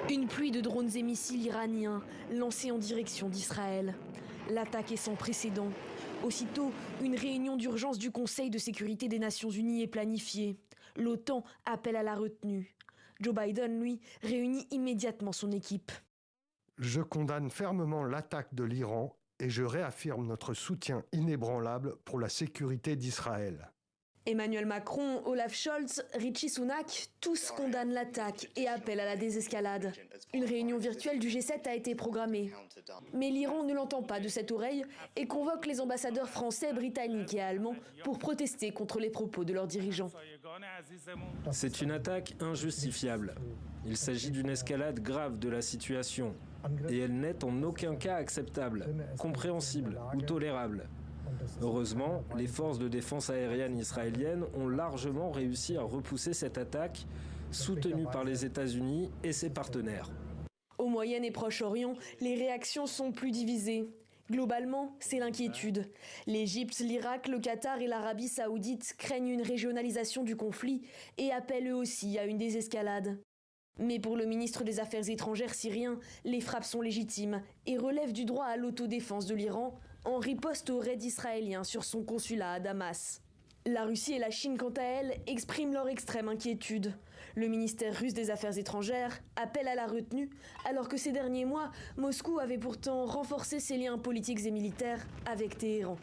Une pluie de drones et missiles iraniens lancés en direction d'Israël. L'attaque est sans précédent. Aussitôt, une réunion d'urgence du Conseil de sécurité des Nations Unies est planifiée. L'OTAN appelle à la retenue. Joe Biden, lui, réunit immédiatement son équipe. Je condamne fermement l'attaque de l'Iran et je réaffirme notre soutien inébranlable pour la sécurité d'Israël. Emmanuel Macron, Olaf Scholz, Rishi Sunak, tous condamnent l'attaque et appellent à la désescalade. Une réunion virtuelle du G7 a été programmée. Mais l'Iran ne l'entend pas de cette oreille et convoque les ambassadeurs français, britanniques et allemands pour protester contre les propos de leurs dirigeants. C'est une attaque injustifiable. Il s'agit d'une escalade grave de la situation. Et elle n'est en aucun cas acceptable, compréhensible ou tolérable. Heureusement, les forces de défense aérienne israéliennes ont largement réussi à repousser cette attaque, soutenue par les États-Unis et ses partenaires. Au Moyen et Proche-Orient, les réactions sont plus divisées. Globalement, c'est l'inquiétude. L'Égypte, l'Irak, le Qatar et l'Arabie saoudite craignent une régionalisation du conflit et appellent eux aussi à une désescalade. Mais pour le ministre des Affaires étrangères syrien, les frappes sont légitimes et relèvent du droit à l'autodéfense de l'Iran en riposte au raid israélien sur son consulat à Damas. La Russie et la Chine, quant à elles, expriment leur extrême inquiétude. Le ministère russe des Affaires étrangères appelle à la retenue, alors que ces derniers mois, Moscou avait pourtant renforcé ses liens politiques et militaires avec Téhéran.